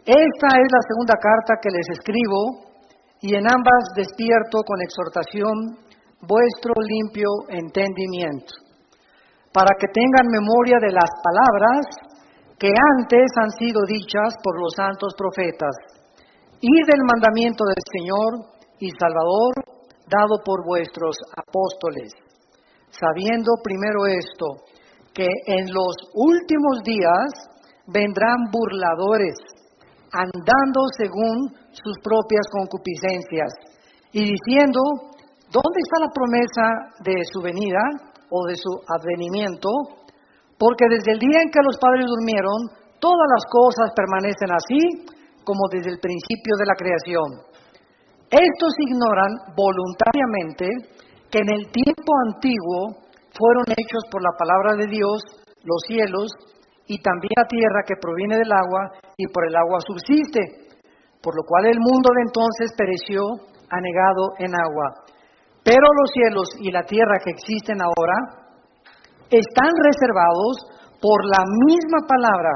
Esta es la segunda carta que les escribo, y en ambas despierto con exhortación vuestro limpio entendimiento, para que tengan memoria de las palabras que antes han sido dichas por los santos profetas, y del mandamiento del Señor y Salvador dado por vuestros apóstoles, sabiendo primero esto, que en los últimos días vendrán burladores, andando según sus propias concupiscencias, y diciendo, ¿dónde está la promesa de su venida o de su advenimiento? Porque desde el día en que los padres durmieron, todas las cosas permanecen así como desde el principio de la creación. Estos ignoran voluntariamente que en el tiempo antiguo fueron hechos por la palabra de Dios los cielos y también la tierra que proviene del agua y por el agua subsiste, por lo cual el mundo de entonces pereció anegado en agua. Pero los cielos y la tierra que existen ahora están reservados por la misma palabra,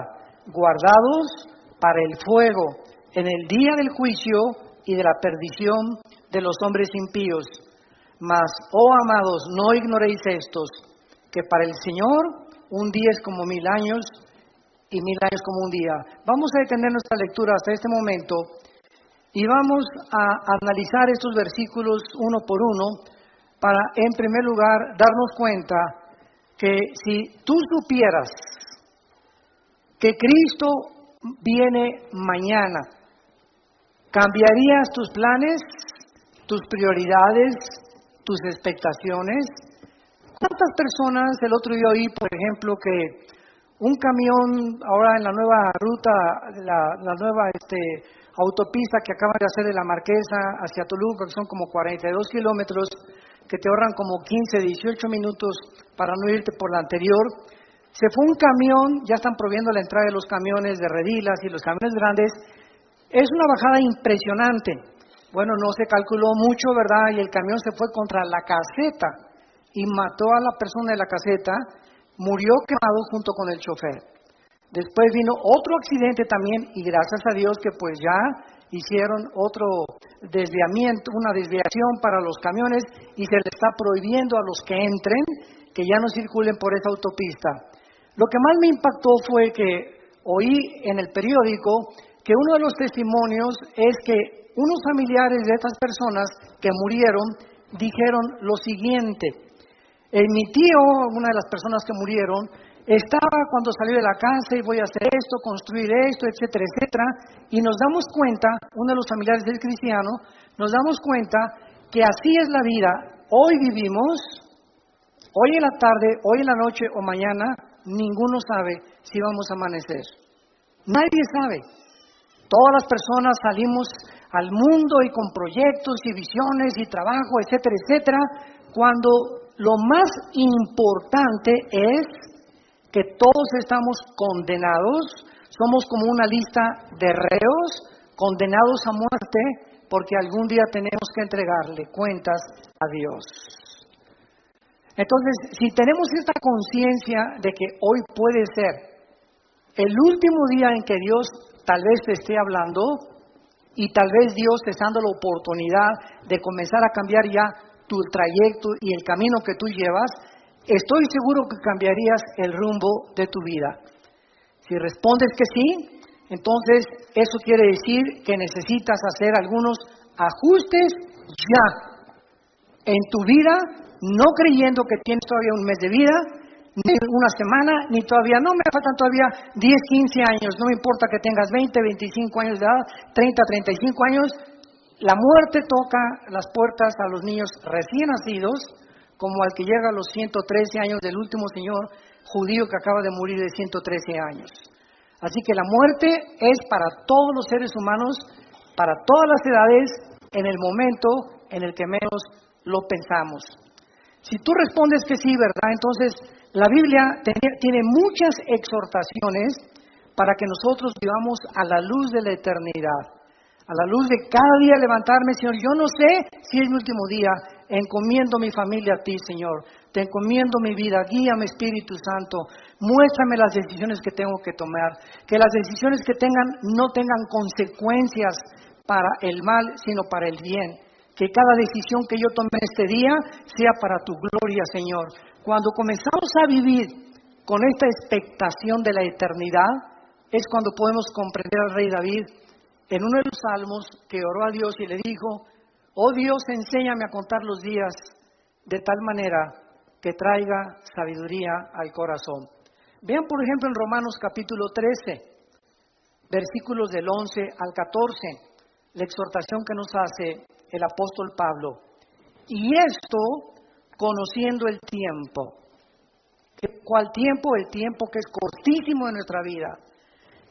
guardados para el fuego, en el día del juicio y de la perdición de los hombres impíos. Mas, oh amados, no ignoréis estos, que para el Señor un día es como 1000 años y 1000 años como un día. Vamos a detener nuestra lectura hasta este momento y vamos a analizar estos versículos uno por uno para, en primer lugar, darnos cuenta que si tú supieras que Cristo viene mañana, ¿cambiarías tus planes, tus prioridades, tus expectaciones? ¿Cuántas personas el otro día oí, por ejemplo, que un camión ahora en la nueva ruta, la nueva autopista que acaban de hacer de la Marquesa hacia Toluca, que son como 42 kilómetros, que te ahorran como 15, 18 minutos para no irte por la anterior? Se fue un camión, ya están prohibiendo la entrada de los camiones de redilas y los camiones grandes. Es una bajada impresionante. Bueno, no se calculó mucho, ¿verdad? Y el camión se fue contra la caseta y mató a la persona de la caseta, murió quemado junto con el chofer. Después vino otro accidente también, y gracias a Dios que pues ya hicieron otro desviamiento, una desviación para los camiones, y se les está prohibiendo a los que entren que ya no circulen por esa autopista. Lo que más me impactó fue que oí en el periódico que uno de los testimonios es que unos familiares de estas personas que murieron dijeron lo siguiente: mi tío, una de las personas que murieron, estaba cuando salió de la casa y voy a hacer esto, construir esto, etcétera, etcétera, y nos damos cuenta, uno de los familiares del cristiano, nos damos cuenta que así es la vida. Hoy vivimos, hoy en la tarde, hoy en la noche o mañana, ninguno sabe si vamos a amanecer. Nadie sabe. Todas las personas salimos al mundo y con proyectos y visiones y trabajo, etcétera, etcétera, cuando lo más importante es que todos estamos condenados, somos como una lista de reos, condenados a muerte, porque algún día tenemos que entregarle cuentas a Dios. Entonces, si tenemos esta conciencia de que hoy puede ser el último día en que Dios tal vez te esté hablando, y tal vez Dios te está dando la oportunidad de comenzar a cambiar ya tu trayecto y el camino que tú llevas, estoy seguro que cambiarías el rumbo de tu vida. Si respondes que sí, entonces eso quiere decir que necesitas hacer algunos ajustes ya en tu vida, no creyendo que tienes todavía un mes de vida, ni una semana, ni todavía, no me faltan todavía 10, 15 años, no me importa que tengas 20, 25 años de edad, 30, 35 años. La muerte toca las puertas a los niños recién nacidos, como al que llega a los 113 años del último señor judío que acaba de morir de 113 años. Así que la muerte es para todos los seres humanos, para todas las edades, en el momento en el que menos lo pensamos. Si tú respondes que sí, ¿verdad? Entonces, la Biblia tiene muchas exhortaciones para que nosotros vivamos a la luz de la eternidad. A la luz de cada día levantarme, Señor, yo no sé si es mi último día, encomiendo mi familia a ti, Señor. Te encomiendo mi vida, guíame Espíritu Santo, muéstrame las decisiones que tengo que tomar, que las decisiones que no tengan consecuencias para el mal, sino para el bien. Que cada decisión que yo tome este día sea para tu gloria, Señor. Cuando comenzamos a vivir con esta expectación de la eternidad, es cuando podemos comprender al rey David en uno de los salmos que oró a Dios y le dijo: oh Dios, enséñame a contar los días de tal manera que traiga sabiduría al corazón. Vean, por ejemplo, en Romanos capítulo 13, versículos del 11 al 14, la exhortación que nos hace el apóstol Pablo. Y esto, conociendo el tiempo. ¿Cuál tiempo? El tiempo que es cortísimo en nuestra vida.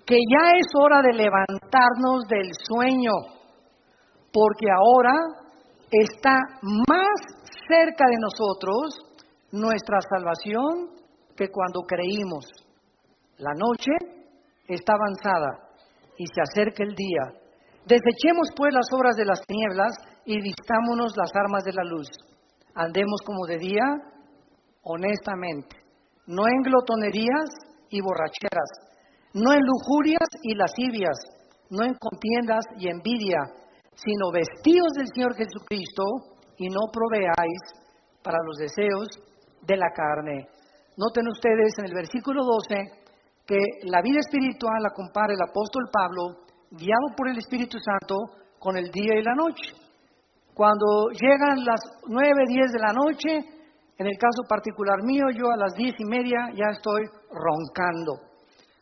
Que ya es hora de levantarnos del sueño, porque ahora está más cerca de nosotros nuestra salvación que cuando creímos. La noche está avanzada y se acerca el día. Desechemos pues las obras de las tinieblas y vistámonos las armas de la luz. Andemos como de día, honestamente, no en glotonerías y borracheras, no en lujurias y lascivias, no en contiendas y envidia, sino vestidos del Señor Jesucristo y no proveáis para los deseos de la carne. Noten ustedes en el versículo 12 que la vida espiritual la compara el apóstol Pablo, guiado por el Espíritu Santo, con el día y la noche. Cuando llegan las 9, 10 de la noche, en el caso particular mío, yo a las 10:30 ya estoy roncando,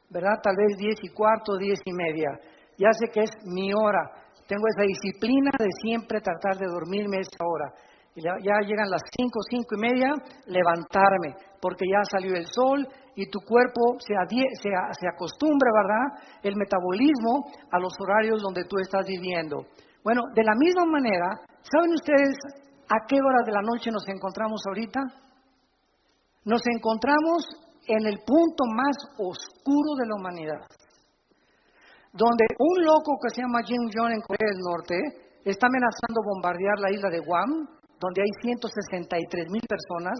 ¿verdad? Tal vez 10:15, 10:30. Ya sé que es mi hora. Tengo esa disciplina de siempre tratar de dormirme esa hora. Y ya llegan las 5, 5:30, levantarme, porque ya salió el sol y tu cuerpo se acostumbra, ¿verdad? El metabolismo a los horarios donde tú estás viviendo. Bueno, de la misma manera, ¿saben ustedes a qué hora de la noche nos encontramos ahorita? Nos encontramos en el punto más oscuro de la humanidad, donde un loco que se llama Kim Jong en Corea del Norte está amenazando bombardear la isla de Guam, donde hay 163,000 personas,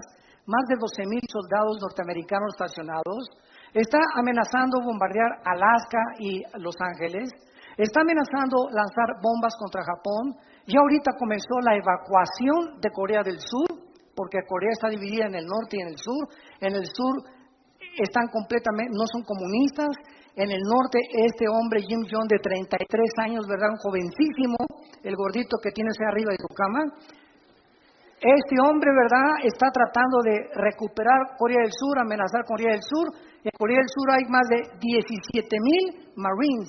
más de 12,000 soldados norteamericanos estacionados. Está amenazando bombardear Alaska y Los Ángeles. Está amenazando lanzar bombas contra Japón. Ya ahorita comenzó la evacuación de Corea del Sur, porque Corea está dividida en el norte y en el sur. En el sur están completamente, no son comunistas. En el norte, este hombre, Kim Jong, de 33 años, ¿verdad? Un jovencísimo, el gordito que tienes ahí arriba de tu cama. Este hombre, ¿verdad?, está tratando de recuperar Corea del Sur, amenazar Corea del Sur. En Corea del Sur hay más de 17,000 Marines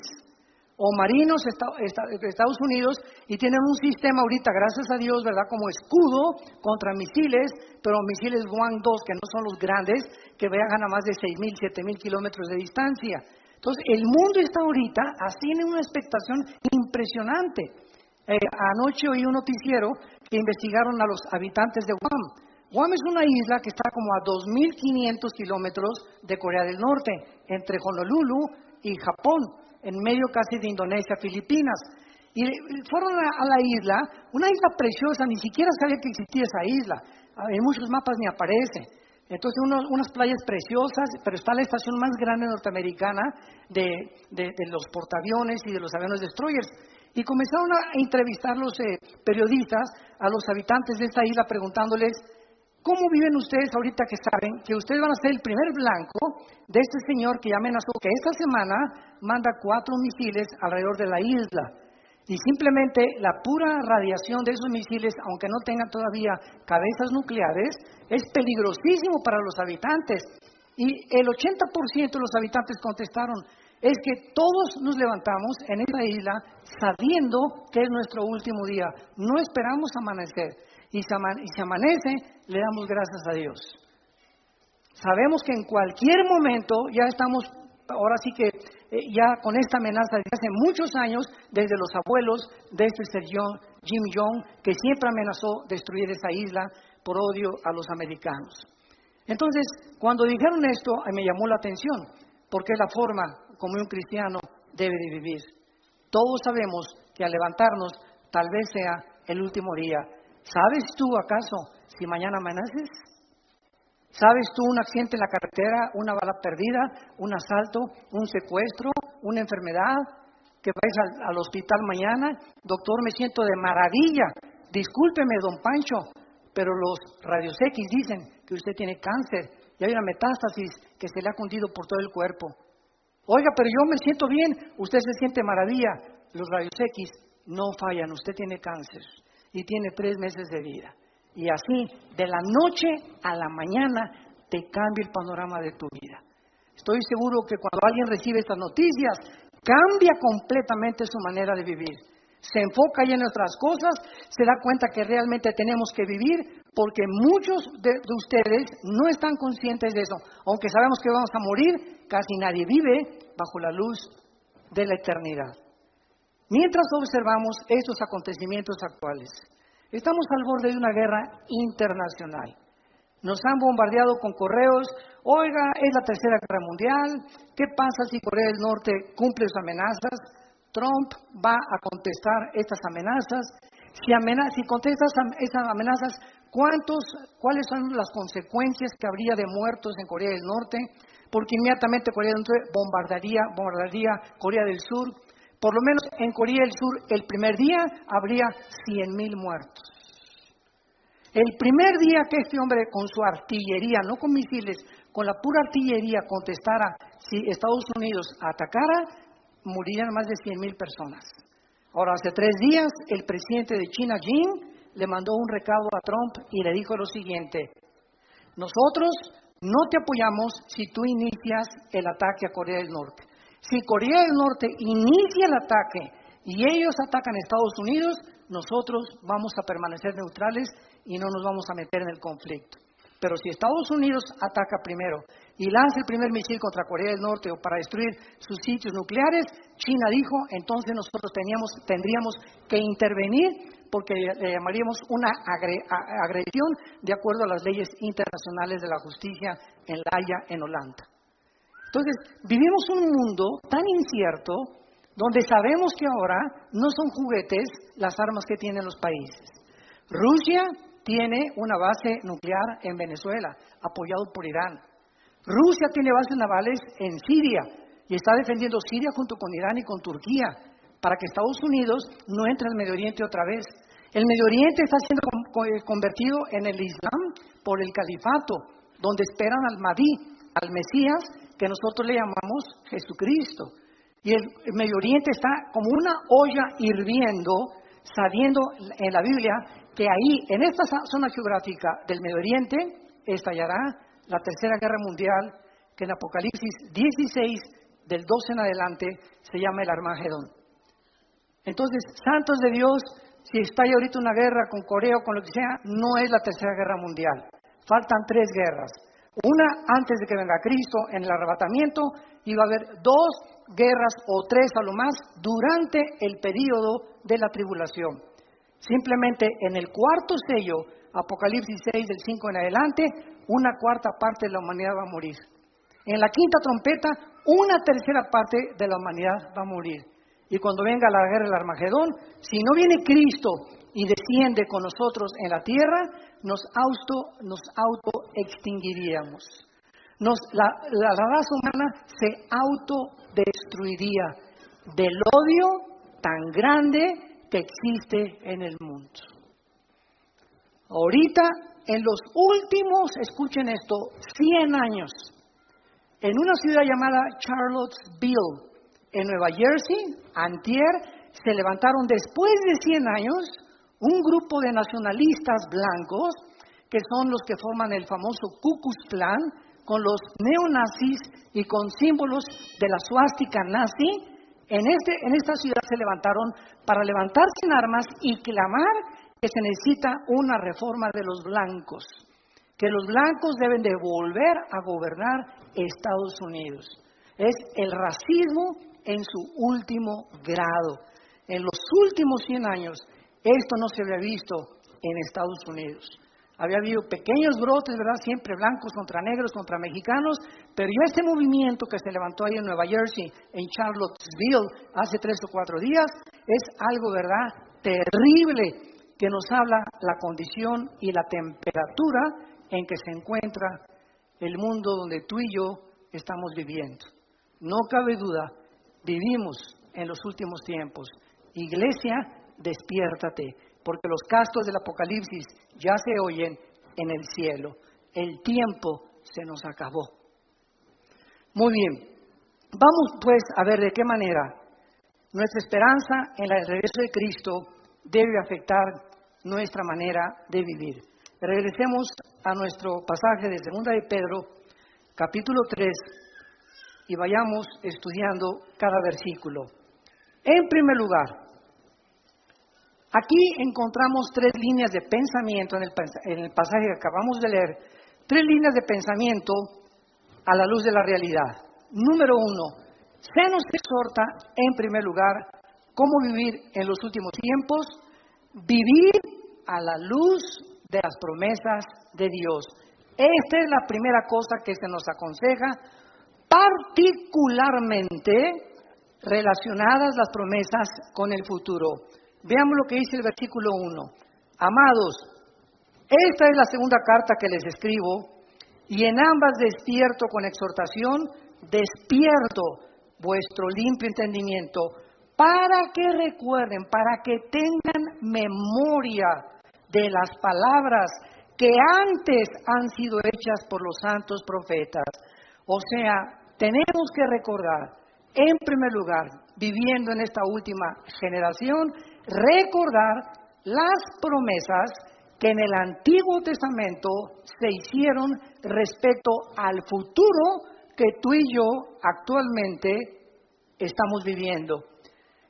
o marinos de Estados Unidos, y tienen un sistema ahorita, gracias a Dios, ¿verdad?, como escudo contra misiles, pero misiles Hwang-2, que no son los grandes, que viajan a más de 6,000, 7,000 kilómetros de distancia. Entonces, el mundo está ahorita así en una expectación impresionante. Anoche oí un noticiero que investigaron a los habitantes de Guam. Guam es una isla que está como a 2,500 kilómetros de Corea del Norte, entre Honolulu y Japón, en medio casi de Indonesia, Filipinas. Y fueron a la isla, una isla preciosa, ni siquiera sabía que existía esa isla. En muchos mapas ni aparece. Entonces, unas playas preciosas, pero está la estación más grande norteamericana de los portaaviones y de los aviones destroyers. Y comenzaron a entrevistar los periodistas a los habitantes de esta isla preguntándoles: ¿cómo viven ustedes ahorita que saben que ustedes van a ser el primer blanco de este señor que ya amenazó que esta semana manda 4 misiles alrededor de la isla? Y simplemente la pura radiación de esos misiles, aunque no tengan todavía cabezas nucleares, es peligrosísimo para los habitantes. Y el 80% de los habitantes contestaron: es que todos nos levantamos en esta isla sabiendo que es nuestro último día. No esperamos amanecer. Y si amanece, le damos gracias a Dios. Sabemos que en cualquier momento ya estamos, ahora sí que ya con esta amenaza desde hace muchos años, desde los abuelos de este señor Kim Jong, que siempre amenazó destruir esa isla por odio a los americanos. Entonces, cuando dijeron esto, me llamó la atención, porque es la forma como un cristiano debe de vivir. Todos sabemos que al levantarnos tal vez sea el último día. ¿Sabes tú acaso si mañana amaneces? ¿Sabes tú un accidente en la carretera, una bala perdida, un asalto, un secuestro, una enfermedad? Que vais al hospital mañana, doctor, me siento de maravilla. Discúlpeme, don Pancho, pero los rayos X dicen que usted tiene cáncer y hay una metástasis que se le ha cundido por todo el cuerpo. Oiga, pero yo me siento bien, usted se siente maravilla. Los rayos X no fallan, usted tiene cáncer y tiene 3 meses de vida. Y así, de la noche a la mañana, te cambia el panorama de tu vida. Estoy seguro que cuando alguien recibe estas noticias, cambia completamente su manera de vivir. Se enfoca ya en otras cosas, se da cuenta que realmente tenemos que vivir, porque muchos de ustedes no están conscientes de eso. Aunque sabemos que vamos a morir, casi nadie vive bajo la luz de la eternidad. Mientras observamos estos acontecimientos actuales, estamos al borde de una guerra internacional. Nos han bombardeado con correos, oiga, es la tercera guerra mundial, ¿qué pasa si Corea del Norte cumple sus amenazas? Trump va a contestar estas amenazas. Si contesta esas amenazas, ¿cuáles son las consecuencias que habría de muertos en Corea del Norte? Porque inmediatamente Corea del Norte bombardearía Corea del Sur. Por lo menos en Corea del Sur, el primer día habría 100,000 muertos. El primer día que este hombre con su artillería, no con misiles, con la pura artillería contestara si Estados Unidos atacara, morirían más de 100,000 personas. Ahora, hace 3 días, el presidente de China, Xi, le mandó un recado a Trump y le dijo lo siguiente: nosotros no te apoyamos si tú inicias el ataque a Corea del Norte. Si Corea del Norte inicia el ataque y ellos atacan a Estados Unidos, nosotros vamos a permanecer neutrales y no nos vamos a meter en el conflicto. Pero si Estados Unidos ataca primero y lanza el primer misil contra Corea del Norte o para destruir sus sitios nucleares, China dijo, entonces nosotros tendríamos que intervenir porque le llamaríamos una agresión de acuerdo a las leyes internacionales de la justicia en La Haya, en Holanda. Entonces, vivimos un mundo tan incierto donde sabemos que ahora no son juguetes las armas que tienen los países. Rusia tiene una base nuclear en Venezuela, apoyado por Irán. Rusia tiene bases navales en Siria y está defendiendo Siria junto con Irán y con Turquía para que Estados Unidos no entre al Medio Oriente otra vez. El Medio Oriente está siendo convertido en el Islam por el califato, donde esperan al Mahdi, al Mesías, que nosotros le llamamos Jesucristo. Y el Medio Oriente está como una olla hirviendo, sabiendo en la Biblia que ahí, en esta zona geográfica del Medio Oriente, estallará la Tercera Guerra Mundial, que en Apocalipsis 16, del 12 en adelante, se llama el Armagedón. Entonces, santos de Dios, si estalla ahorita una guerra con Corea o con lo que sea, no es la Tercera Guerra Mundial. Faltan 3 guerras. Una antes de que venga Cristo en el arrebatamiento, y va a haber 2 guerras o 3 a lo más durante el período de la tribulación. Simplemente en el 4º sello, Apocalipsis 6 del 5 en adelante, 1/4 parte de la humanidad va a morir. En la 5ª trompeta, 1/3 parte de la humanidad va a morir. Y cuando venga la guerra del Armagedón, si no viene Cristo y desciende con nosotros en la tierra, nos auto-extinguiríamos. La raza humana se autodestruiría del odio tan grande que existe en el mundo. Ahorita, en los últimos, escuchen esto, 100 años, en una ciudad llamada Charlottesville, en Nueva Jersey, antier, se levantaron después de 100 años un grupo de nacionalistas blancos, que son los que forman el famoso Ku Klux Klan, con los neonazis y con símbolos de la suástica nazi. En esta ciudad se levantaron para levantarse en armas y clamar que se necesita una reforma de los blancos, que los blancos deben de volver a gobernar Estados Unidos. Es el racismo en su último grado. En los últimos 100 años, esto no se había visto en Estados Unidos. Había habido pequeños brotes, ¿verdad? Siempre blancos contra negros, contra mexicanos, pero ya este movimiento que se levantó ahí en Nueva Jersey, en Charlottesville, hace 3 o 4 días, es algo, ¿verdad?, terrible, que nos habla la condición y la temperatura en que se encuentra el mundo donde tú y yo estamos viviendo. No cabe duda, vivimos en los últimos tiempos. Iglesia, despiértate, porque los castos del Apocalipsis ya se oyen en el cielo. El tiempo se nos acabó. Muy bien, vamos pues a ver de qué manera nuestra esperanza en el regreso de Cristo debe afectar nuestra manera de vivir. Regresemos a nuestro pasaje de 2 de Pedro, capítulo 3, y vayamos estudiando cada versículo. En primer lugar, aquí encontramos 3 líneas de pensamiento en el pasaje que acabamos de leer, 3 líneas de pensamiento a la luz de la realidad. Número 1, se nos exhorta en primer lugar cómo vivir en los últimos tiempos, vivir a la luz de las promesas de Dios. Esta es la primera cosa que se nos aconseja, particularmente relacionadas las promesas con el futuro. Veamos lo que dice el versículo 1. Amados, esta es la segunda carta que les escribo, y en ambas despierto con exhortación, despierto vuestro limpio entendimiento, para que recuerden, para que tengan memoria de las palabras que antes han sido hechas por los santos profetas. O sea, tenemos que recordar, en primer lugar, viviendo en esta última generación, recordar las promesas que en el Antiguo Testamento se hicieron respecto al futuro que tú y yo actualmente estamos viviendo.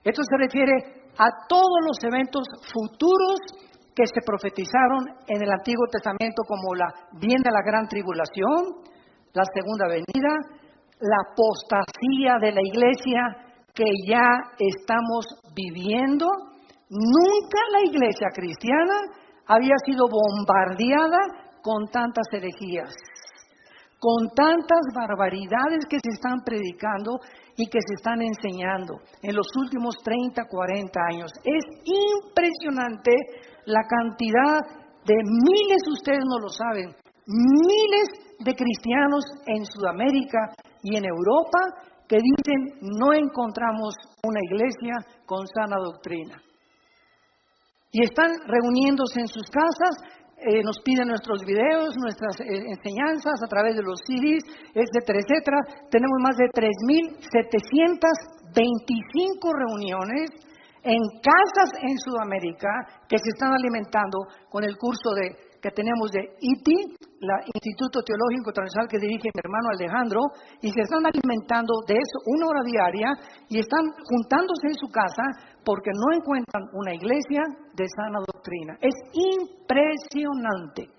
Esto se refiere a todos los eventos futuros que se profetizaron en el Antiguo Testamento, como viene la gran tribulación, la segunda venida, la apostasía de la iglesia que ya estamos viviendo. Nunca la iglesia cristiana había sido bombardeada con tantas herejías, con tantas barbaridades que se están predicando y que se están enseñando en los últimos 30, 40 años. Es impresionante la cantidad de miles, ustedes no lo saben, miles de cristianos en Sudamérica y en Europa que dicen no encontramos una iglesia con sana doctrina. Y están reuniéndose en sus casas, nos piden nuestros videos, nuestras enseñanzas a través de los CDs, etcétera, etcétera. Tenemos más de 3.725 reuniones en casas en Sudamérica que se están alimentando con el curso que tenemos de ITI, el Instituto Teológico Internacional que dirige mi hermano Alejandro, y se están alimentando de eso 1 hora diaria y están juntándose en su casa porque no encuentran una iglesia de sana doctrina. Es impresionante.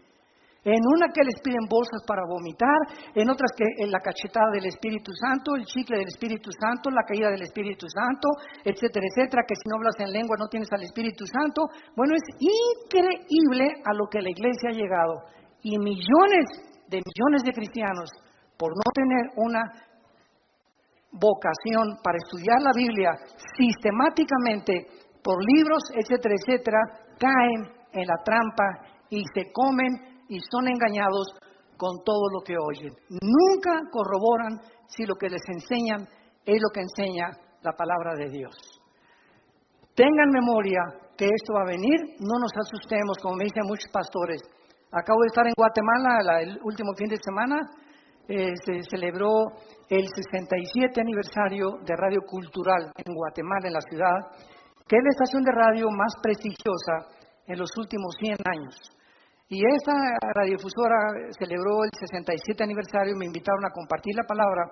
En una que les piden bolsas para vomitar, en otras que la cachetada del Espíritu Santo, el chicle del Espíritu Santo, la caída del Espíritu Santo, etcétera, etcétera, que si no hablas en lengua no tienes al Espíritu Santo. Bueno, es increíble a lo que la iglesia ha llegado. Y millones de cristianos, por no tener una vocación para estudiar la Biblia sistemáticamente por libros, etcétera, etcétera, caen en la trampa y se comen y son engañados con todo lo que oyen. Nunca corroboran si lo que les enseñan es lo que enseña la palabra de Dios. Tengan memoria que esto va a venir, no nos asustemos, como me dicen muchos pastores. Acabo de estar en Guatemala el último fin de semana, se celebró el 67 aniversario de Radio Cultural en Guatemala, en la ciudad, que es la estación de radio más prestigiosa en los últimos 100 años. Y esta radiodifusora celebró el 67 aniversario, me invitaron a compartir la palabra,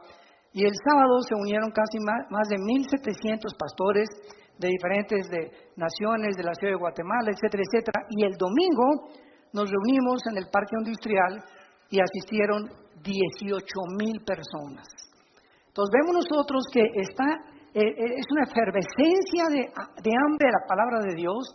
y el sábado se unieron casi más de 1,700 pastores de diferentes naciones, de la ciudad de Guatemala, etcétera, etcétera. Y el domingo nos reunimos en el Parque Industrial y asistieron 18,000 personas. Entonces vemos nosotros que es una efervescencia de hambre de la palabra de Dios.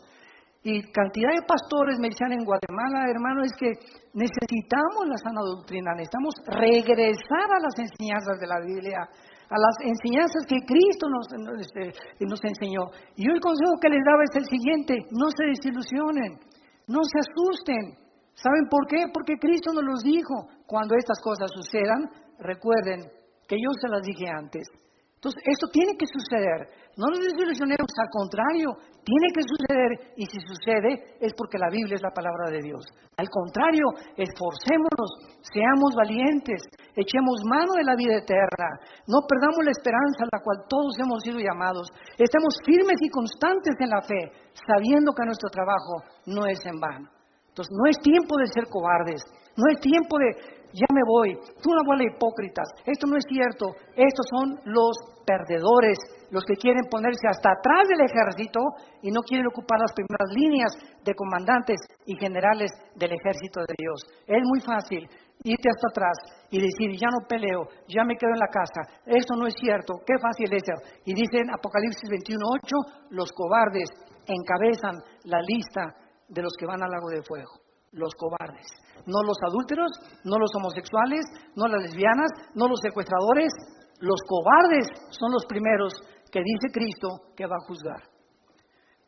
Y cantidad de pastores me decían en Guatemala, hermano, es que necesitamos la sana doctrina, necesitamos regresar a las enseñanzas de la Biblia, a las enseñanzas que Cristo nos enseñó. Y yo el consejo que les daba es el siguiente: no se desilusionen, no se asusten, ¿Saben por qué? Porque Cristo nos los dijo. Cuando estas cosas sucedan, recuerden que yo se las dije antes. Entonces, esto tiene que suceder. No nos desilusionemos, al contrario, tiene que suceder. Y si sucede, es porque la Biblia es la palabra de Dios. Al contrario, esforcémonos, seamos valientes, echemos mano de la vida eterna. No perdamos la esperanza a la cual todos hemos sido llamados. Estemos firmes y constantes en la fe, sabiendo que nuestro trabajo no es en vano. Entonces, no es tiempo de ser cobardes, no es tiempo de, ya me voy, tú una bola de hipócritas, esto no es cierto, estos son los perdedores, los que quieren ponerse hasta atrás del ejército y no quieren ocupar las primeras líneas de comandantes y generales del ejército de Dios. Es muy fácil irte hasta atrás y decir, ya no peleo, ya me quedo en la casa, esto no es cierto, qué fácil es eso. Y dice en Apocalipsis 21:8, los cobardes encabezan la lista de los que van al lago de fuego, los cobardes. No los adúlteros, no los homosexuales, no las lesbianas, no los secuestradores. Los cobardes son los primeros que dice Cristo que va a juzgar.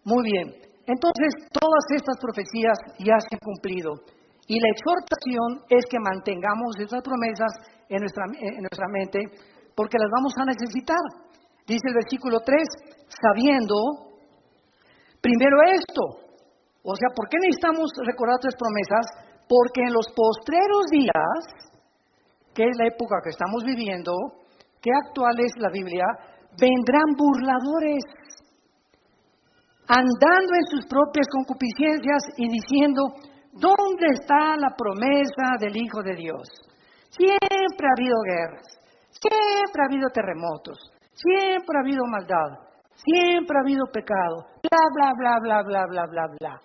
Muy bien, entonces todas estas profecías ya se han cumplido. Y la exhortación es que mantengamos estas promesas en nuestra mente, porque las vamos a necesitar. Dice el versículo 3, sabiendo primero esto. O sea, ¿por qué necesitamos recordar estas promesas? Porque en los postreros días, que es la época que estamos viviendo, que actual es la Biblia, vendrán burladores, andando en sus propias concupiscencias y diciendo, ¿dónde está la promesa del Hijo de Dios? Siempre ha habido guerras, siempre ha habido terremotos, siempre ha habido maldad, siempre ha habido pecado, bla, bla, bla, bla, bla, bla, bla, bla.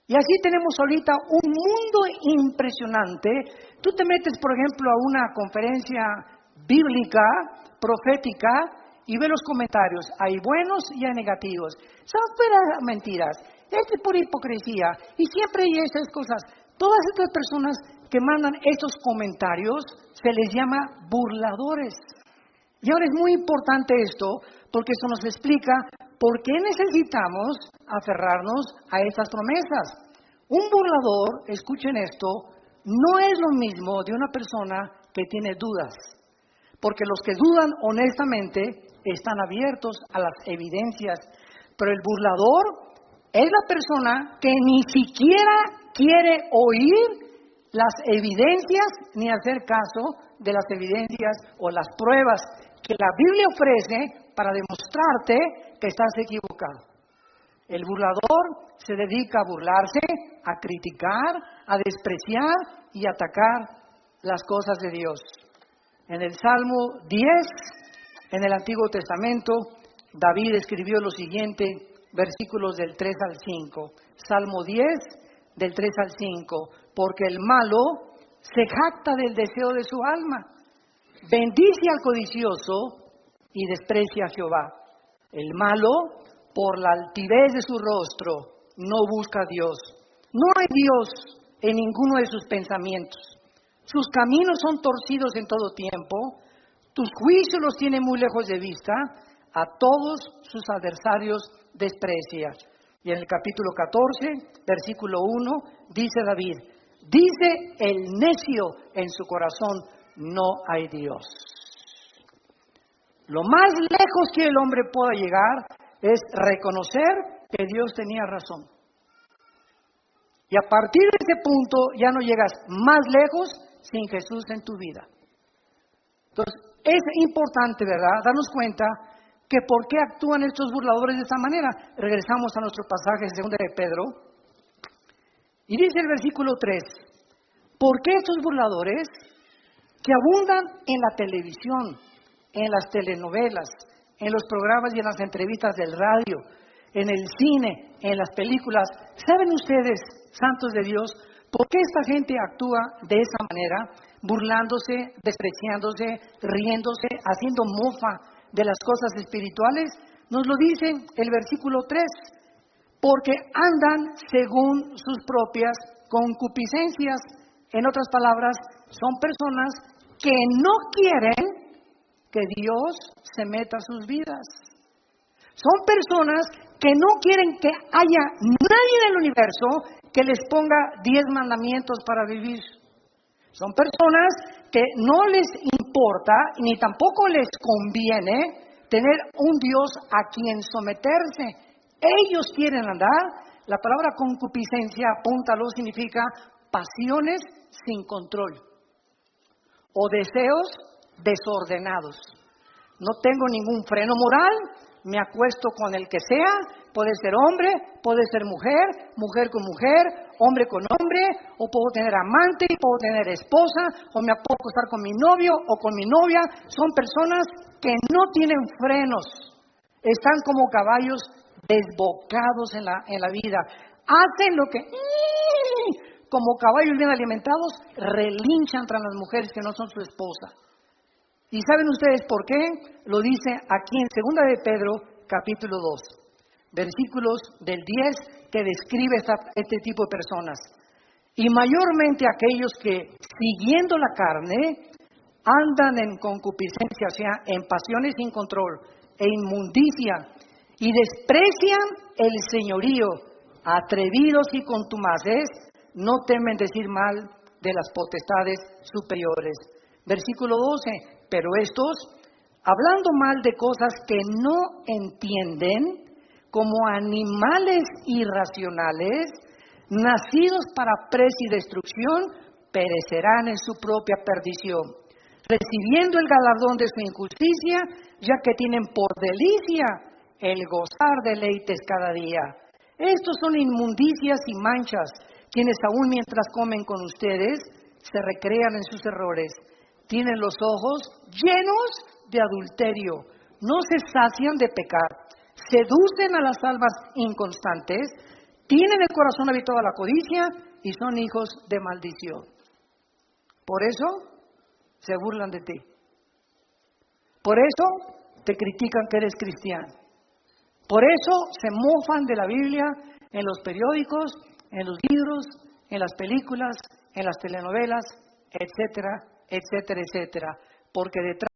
Y así tenemos ahorita un mundo impresionante. Tú te metes, por ejemplo, a una conferencia bíblica, profética, y ves los comentarios. Hay buenos y hay negativos. Son puras mentiras. Es pura hipocresía. Y siempre hay esas cosas. Todas estas personas que mandan estos comentarios se les llama burladores. Y ahora es muy importante esto, porque eso nos explica por qué necesitamos aferrarnos a estas promesas. Un burlador, escuchen esto, no es lo mismo de una persona que tiene dudas, porque los que dudan honestamente están abiertos a las evidencias, pero el burlador es la persona que ni siquiera quiere oír las evidencias ni hacer caso de las evidencias o las pruebas que la Biblia ofrece para demostrarte que estás equivocado. El burlador se dedica a burlarse, a criticar, a despreciar y atacar las cosas de Dios. En el Salmo 10, en el Antiguo Testamento, David escribió lo siguiente, versículos del 3 al 5. Salmo 10, del 3 al 5. Porque el malo se jacta del deseo de su alma, bendice al codicioso y desprecia a Jehová. El malo, por la altivez de su rostro, no busca a Dios. No hay Dios en ninguno de sus pensamientos. Sus caminos son torcidos en todo tiempo. Tus juicios los tiene muy lejos de vista. A todos sus adversarios desprecia. Y en el capítulo 14, versículo 1, dice David, dice el necio en su corazón, no hay Dios. Lo más lejos que el hombre pueda llegar es reconocer que Dios tenía razón. Y a partir de ese punto ya no llegas más lejos sin Jesús en tu vida. Entonces, es importante, ¿verdad?, darnos cuenta que por qué actúan estos burladores de esta manera. Regresamos a nuestro pasaje en 2 de Pedro. Y dice el versículo 3, ¿por qué estos burladores que abundan en la televisión, en las telenovelas, en los programas y en las entrevistas del radio, en el cine, en las películas? ¿Saben ustedes, santos de Dios, por qué esta gente actúa de esa manera, burlándose, despreciándose, riéndose, haciendo mofa de las cosas espirituales? Nos lo dice el versículo 3, porque andan según sus propias concupiscencias. En otras palabras, son personas que no quieren que Dios se meta a sus vidas. Son personas que no quieren que haya nadie en el universo que les ponga 10 mandamientos para vivir. Son personas que no les importa ni tampoco les conviene tener un Dios a quien someterse. Ellos quieren andar. La palabra concupiscencia, apúntalo, significa pasiones sin control o deseos desordenados. No tengo ningún freno moral, me acuesto con el que sea, puede ser hombre, puede ser mujer, mujer con mujer, hombre con hombre, o puedo tener amante, puedo tener esposa, o me puedo acostar con mi novio o con mi novia. Son personas que no tienen frenos, están como caballos desbocados en la vida. Hacen lo que, como caballos bien alimentados, relinchan tras las mujeres que no son su esposa. ¿Y saben ustedes por qué? Lo dice aquí en 2 de Pedro, capítulo 2, versículos del 10, que describe este tipo de personas. Y mayormente aquellos que, siguiendo la carne, andan en concupiscencia, o sea, en pasiones sin control, e inmundicia, y desprecian el señorío, atrevidos y contumaces, no temen decir mal de las potestades superiores. Versículo 12. Pero estos, hablando mal de cosas que no entienden, como animales irracionales, nacidos para presa y destrucción, perecerán en su propia perdición, recibiendo el galardón de su injusticia, ya que tienen por delicia el gozar deleites cada día. Estos son inmundicias y manchas, quienes aún mientras comen con ustedes, se recrean en sus errores. Tienen los ojos llenos de adulterio, no se sacian de pecar, seducen a las almas inconstantes, tienen el corazón habituado a la codicia y son hijos de maldición. Por eso se burlan de ti. Por eso te critican que eres cristiano. Por eso se mofan de la Biblia en los periódicos, en los libros, en las películas, en las telenovelas, etcétera, etcétera, etcétera, porque detrás